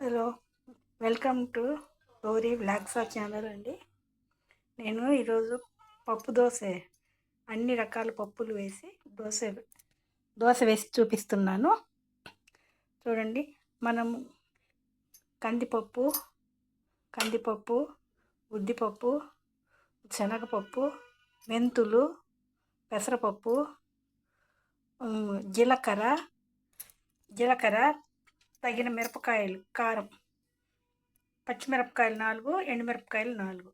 Hello, welcome to Gauri blogs channel అండి. నేను ఈరోజు పప్పు దోశ, అన్ని రకాల పప్పులు వేసి దోశ వేసి చూపిస్తున్నాను. చూడండి, మనం కందిపప్పు, ఉద్దిపప్పు, శనగపప్పు, మెంతులు, పెసరపప్పు, జీలకర్ర, తగిన మిరపకాయలు, కారం, పచ్చిమిరపకాయలు 4, ఎండుమిరపకాయలు 4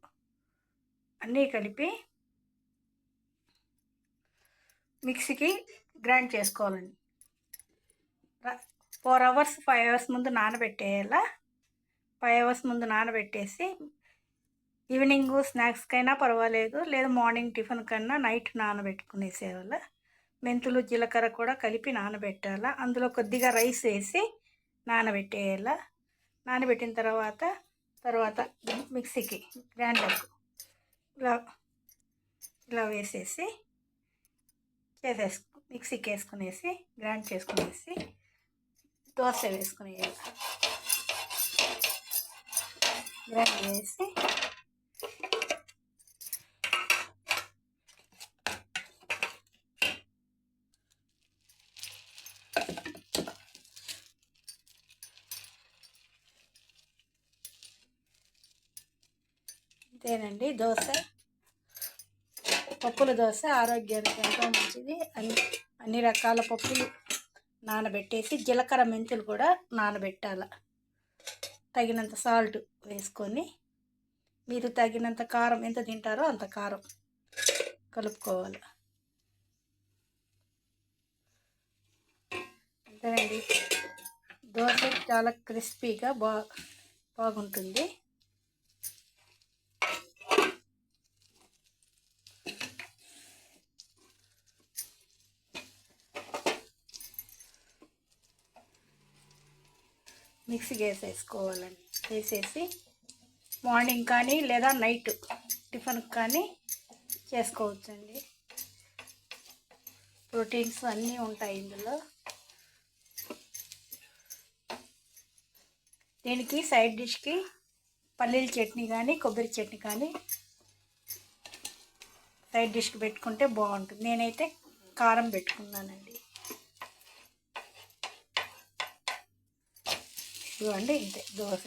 అన్నీ కలిపి మిక్సీకి గ్రైండ్ చేసుకోవాలండి. 4 అవర్స్ 5 అవర్స్ ముందు నానబెట్టేయాల. 5 అవర్స్ ముందు నానబెట్టేసి ఈవినింగ్ స్నాక్స్కైనా పర్వాలేదు, లేదా మార్నింగ్ టిఫిన్ కన్నా నైట్ నానబెట్టుకునేసేవాళ్ళ. మెంతులు, జీలకర్ర కూడా కలిపి నానబెట్టాల. అందులో కొద్దిగా రైస్ వేసి నానబెట్టేయాల. నానబెట్టిన తర్వాత మిక్సీకి గ్రైండర్కు ఇలా వేసేసి మిక్సీకి వేసుకునేసి గ్రైండ్ చేసుకునేసి దోశ వేసుకునేయాలి. గ్రైండ్ చేసి ఇదేనండి దోశ. పప్పుల దోశ ఆరోగ్యానికి ఎంతో మంచిది. అన్ని రకాల పప్పులు నానబెట్టేసి జీలకర్ర, మెంతులు కూడా నానబెట్టాల. తగినంత సాల్ట్ వేసుకొని, మీరు తగినంత కారం ఎంత తింటారో అంత కారం కలుపుకోవాలి. అంతేనండి, దోశ చాలా క్రిస్పీగా బాగుంటుంది. మిక్సీకి వేసేసుకోవాలండి. వేసేసి మార్నింగ్ కానీ లేదా నైట్ టిఫిన్కి కానీ చేసుకోవచ్చండి. ప్రోటీన్స్ అన్నీ ఉంటాయి ఇందులో. దీనికి సైడ్ డిష్కి పల్లీల చట్నీ కానీ కొబ్బరి చట్నీ కానీ సైడ్ డిష్కి పెట్టుకుంటే బాగుంటుంది. నేనైతే కారం పెట్టుకున్నానండి. ఇవ్వండి, ఇంతే దోశ.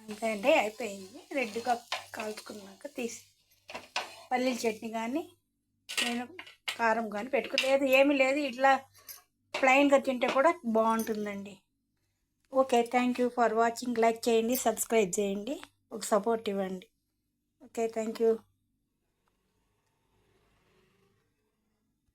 అంతే అండి, అయిపోయింది. రెడ్గా కాల్చుకున్నాక తీసి పల్లీల చట్నీ కానీ నేను కారం కానీ పెట్టుకోలేదు, ఏమీ లేదు. ఇట్లా ప్లెయిన్గా తింటే కూడా బాగుంటుందండి. Okay, thank you for watching. Like చేయండి, సబ్స్క్రైబ్ చేయండి, ఒక సపోర్ట్ ఇవ్వండి. Okay, thank you.